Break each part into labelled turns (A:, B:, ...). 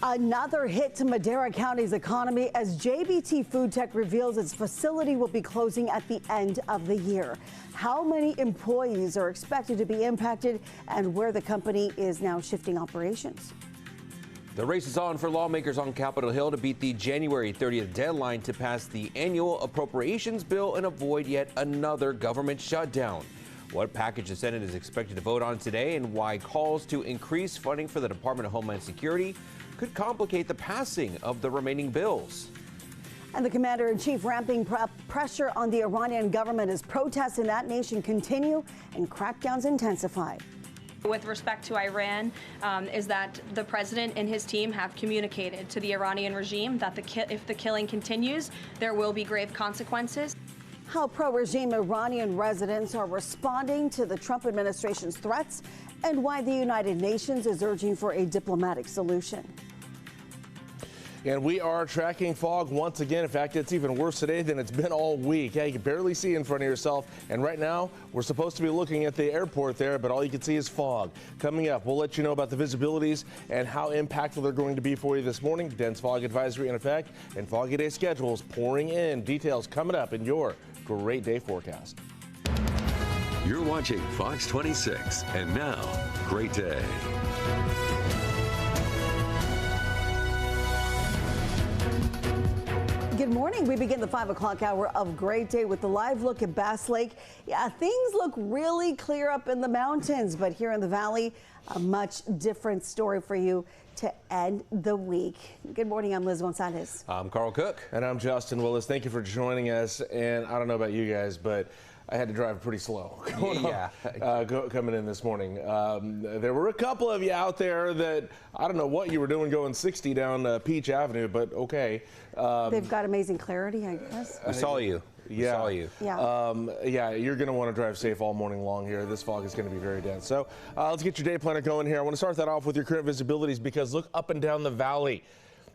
A: Another hit to Madera County's economy as JBT Food Tech reveals its facility will be closing at the end of the year. How many employees are expected to be impacted and where the company is now shifting operations?
B: The race is on for lawmakers on Capitol Hill to beat the January 30th deadline to pass the annual appropriations bill and avoid yet another government shutdown. What package the Senate is expected to vote on today and why calls to increase funding for the Department of Homeland Security could complicate the passing of the remaining bills.
A: And the commander-in-chief ramping pressure on the Iranian government as protests in that nation continue and crackdowns intensify.
C: With respect to Iran, is that the president and his team have communicated to the Iranian regime that if the killing continues, there will be grave consequences.
A: How pro-regime Iranian residents are responding to the Trump administration's threats and why the United Nations is urging for a diplomatic solution.
D: And we are tracking fog once again. In fact, it's even worse today than it's been all week. Yeah, you can barely see in front of yourself. And right now, we're supposed to be looking at the airport there, but all you can see is fog. Coming up, we'll let you know about the visibilities and how impactful they're going to be for you this morning. Dense fog advisory in effect and foggy day schedules pouring in. Details coming up in your Great Day forecast.
E: You're watching Fox 26, and now, Great Day.
A: Good morning. We begin the 5 o'clock hour of Great Day with the live look at Bass Lake. Yeah, things look really clear up in the mountains, but here in the valley, a much different story for you to end the week. Good morning. I'm Liz Gonzalez.
B: I'm Carl Cook.
D: And I'm Justin Willis. Thank you for joining us. And I don't know about you guys, but I had to drive pretty slow coming in this morning. There were a couple of you out there that I don't know what you were doing going 60 down Peach Avenue, but okay.
A: They've got amazing clarity, I guess.
B: We saw you. We saw you.
A: Yeah.
D: You're going to want to drive safe all morning long here. This fog is going to be very dense. So let's get your day planner going here. I want to start that off with your current visibilities because look up and down the valley.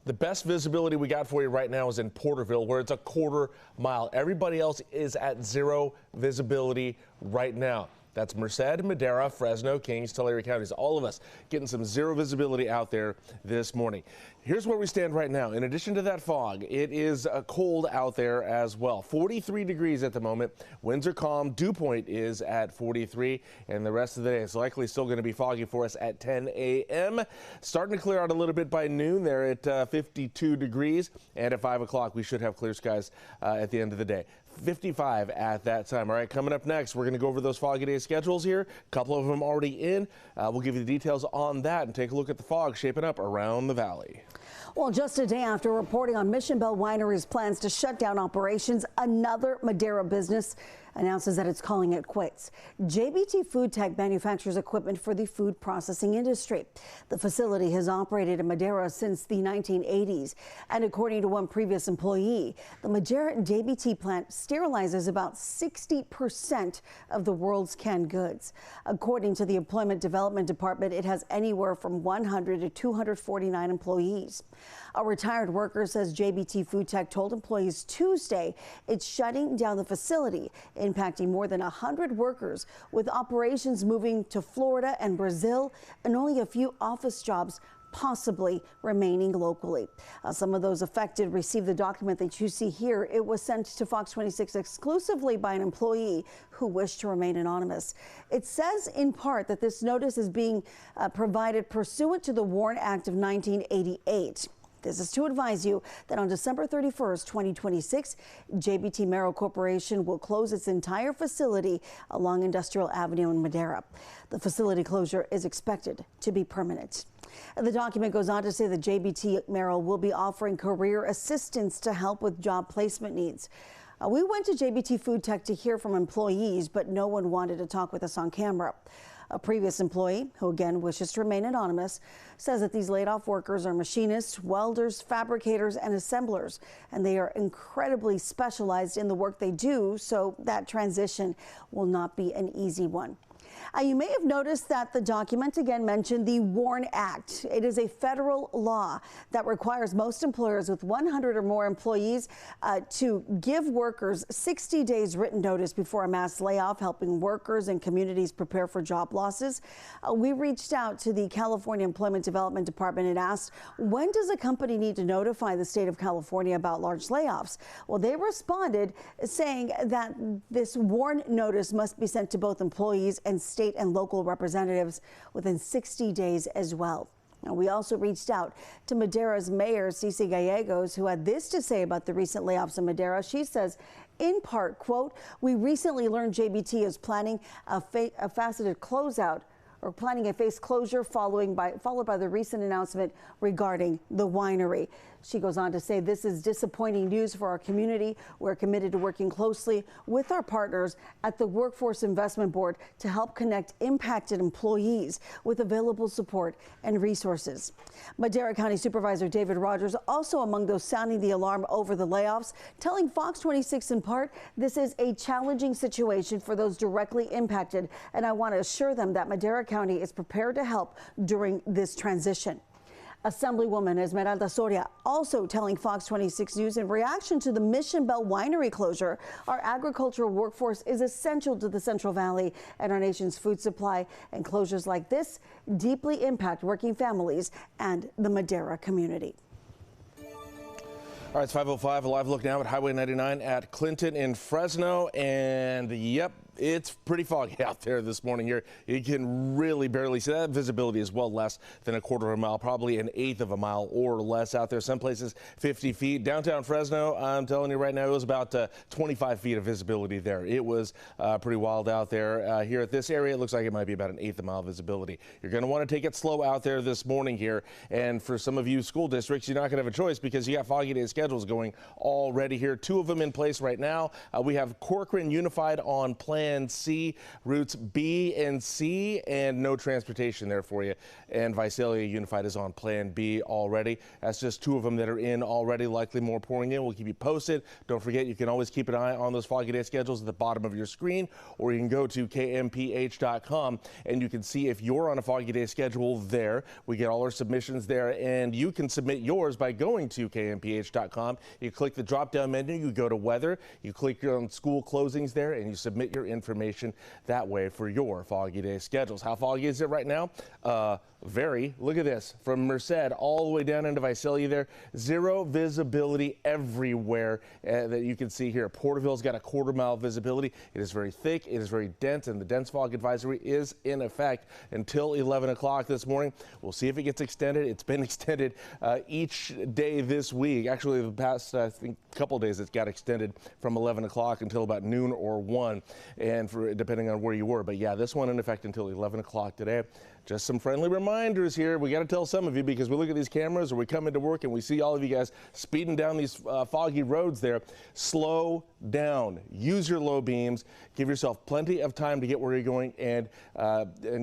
D: The best visibility we got for you right now is in Porterville, where it's a quarter mile. Everybody else is at zero visibility right now. That's Merced, Madera, Fresno, Kings, Tulare counties. All of us getting some zero visibility out there this morning. Here's where we stand right now. In addition to that fog, it is cold out there as well. 43 degrees at the moment. Winds are calm. Dew point is at 43. And the rest of the day is likely still going to be foggy for us at 10 a.m. Starting to clear out a little bit by noon there at 52 degrees. And at 5 o'clock, we should have clear skies at the end of the day. 55 at that time. All right, coming up next, we're going to go over those foggy day schedules here. A couple of them already in. We'll give you the details on that and take a look at the fog shaping up around the valley.
A: Well, just a day after reporting on Mission Bell Winery's plans to shut down operations, another Madera business announces that it's calling it quits. JBT Food Tech manufactures equipment for the food processing industry. The facility has operated in Madera since the 1980s, and according to one previous employee, the Madera JBT plant sterilizes about 60% of the world's canned goods. According to the Employment Development Department, it has anywhere from 100 to 249 employees. A retired worker says JBT Food Tech told employees Tuesday it's shutting down the facility, impacting more than 100 workers, with operations moving to Florida and Brazil and only a few office jobs possibly remaining locally. Some of those affected received the document that you see here. It was sent to Fox 26 exclusively by an employee who wished to remain anonymous. It says in part that this notice is being provided pursuant to the WARN Act of 1988. This is to advise you that on December 31st, 2026, JBT Marrow Corporation will close its entire facility along Industrial Avenue in Madera. The facility closure is expected to be permanent. The document goes on to say that JBT Marrow will be offering career assistance to help with job placement needs. We went to JBT Food Tech to hear from employees, but no one wanted to talk with us on camera. A previous employee, who again wishes to remain anonymous, says that these laid-off workers are machinists, welders, fabricators, and assemblers, and they are incredibly specialized in the work they do, so that transition will not be an easy one. You may have noticed that the document again mentioned the WARN Act. It is a federal law that requires most employers with 100 or more employees to give workers 60 days written notice before a mass layoff, helping workers and communities prepare for job losses. We reached out to the California Employment Development Department and asked, when does a company need to notify the state of California about large layoffs? Well, they responded saying that this WARN notice must be sent to both employees and state and local representatives within 60 days as well. Now, we also reached out to Madera's mayor, Cici Gallegos, who had this to say about the recent layoffs in Madera. She says, in part, quote, we recently learned JBT is planning a faceted closeout or planning a phase closure followed by the recent announcement regarding the winery. She goes on to say, this is disappointing news for our community. We're committed to working closely with our partners at the Workforce Investment Board to help connect impacted employees with available support and resources. Madera County Supervisor David Rogers also among those sounding the alarm over the layoffs, telling Fox 26 in part, this is a challenging situation for those directly impacted, and I want to assure them that Madera County is prepared to help during this transition. Assemblywoman Esmeralda Soria also telling Fox 26 News in reaction to the Mission Bell winery closure, our agricultural workforce is essential to the Central Valley and our nation's food supply, and closures like this deeply impact working families and the Madera community.
D: All right, it's 5:05, a live look now at Highway 99 at Clinton in Fresno, and yep, it's pretty foggy out there this morning here. You can really barely see that. Visibility is well less than a quarter of a mile, probably an eighth of a mile or less out there. Some places 50 feet. Downtown Fresno, I'm telling you right now, it was about 25 feet of visibility there. It was pretty wild out there. Here at this area, it looks like it might be about an eighth of a mile visibility. You're going to want to take it slow out there this morning here. And for some of you school districts, you're not going to have a choice because you got foggy day schedules going already here. 2 of them in place right now. We have Corcoran Unified on Plan C, routes B and C, and no transportation there for you. And Visalia Unified is on Plan B already. That's just 2 of them that are in already, likely more pouring in. We'll keep you posted. Don't forget, you can always keep an eye on those foggy day schedules at the bottom of your screen, or you can go to KMPH.com and you can see if you're on a foggy day schedule there. We get all our submissions there, and you can submit yours by going to KMPH.com. You click the drop-down menu, you go to weather, you click on school closings there, and you submit your information that way for your foggy day schedules. How foggy is it right now? Very. Look at this. From Merced all the way down into Visalia there. 0 visibility everywhere that you can see here. Porterville's got a quarter-mile visibility. It is very thick. It is very dense, and the dense fog advisory is in effect until 11 o'clock this morning. We'll see if it gets extended. It's been extended each day this week. Actually, the past, I think, couple days it's got extended from 11 o'clock until about noon or 1, and depending on where you were. But yeah, this one in effect until 11 o'clock today. Just some friendly reminders here. We got to tell some of you, because we look at these cameras or we come into work and we see all of you guys speeding down these foggy roads there. Slow down. Use your low beams. Give yourself plenty of time to get where you're going, and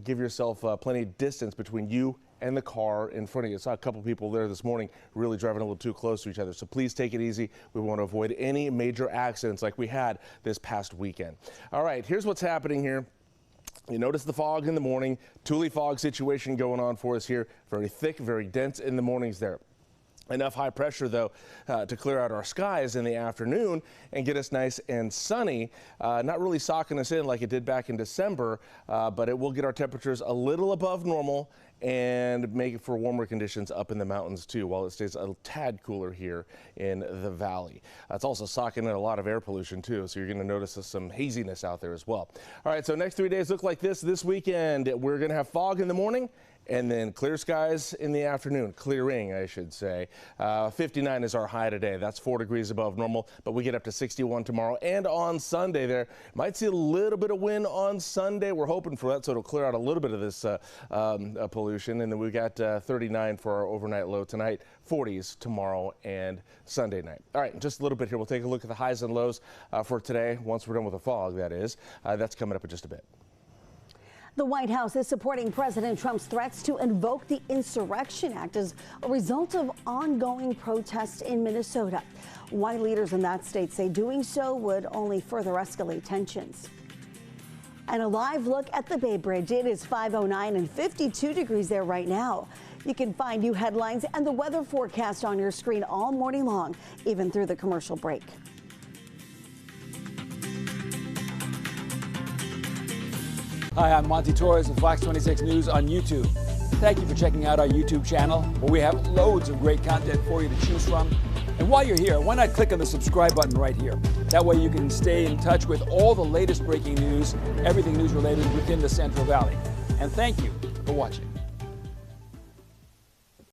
D: give yourself plenty of distance between you and the car in front of you. I saw a couple people there this morning really driving a little too close to each other. So please take it easy. We want to avoid any major accidents like we had this past weekend. All right, here's what's happening here. You notice the fog in the morning, Thule fog situation going on for us here. Very thick, very dense in the mornings there. Enough high pressure, though, to clear out our skies in the afternoon and get us nice and sunny. Not really socking us in like it did back in December, but it will get our temperatures a little above normal and make it for warmer conditions up in the mountains, too, while it stays a tad cooler here in the valley. It's also socking in a lot of air pollution, too, so you're going to notice some haziness out there as well. All right, so next 3 days look like this weekend. We're going to have fog in the morning, and then clear skies in the afternoon, clearing, I should say. 59 is our high today. That's 4 degrees above normal, but we get up to 61 tomorrow. And on Sunday there, might see a little bit of wind on Sunday. We're hoping for that, so it'll clear out a little bit of this pollution. And then we got 39 for our overnight low tonight, 40s tomorrow and Sunday night. All right, just a little bit here. We'll take a look at the highs and lows for today, once we're done with the fog, that is. That's coming up in just a bit.
A: The White House is supporting President Trump's threats to invoke the Insurrection Act as a result of ongoing protests in Minnesota. White leaders in that state say doing so would only further escalate tensions. And a live look at the Bay Bridge. It is 5:09 and 52 degrees there right now. You can find new headlines and the weather forecast on your screen all morning long, even through the commercial break.
F: Hi, I'm Monty Torres of Fox 26 News on YouTube. Thank you for checking out our YouTube channel, where we have loads of great content for you to choose from. And while you're here, why not click on the subscribe button right here? That way you can stay in touch with all the latest breaking news, everything news related within the Central Valley. And thank you for watching.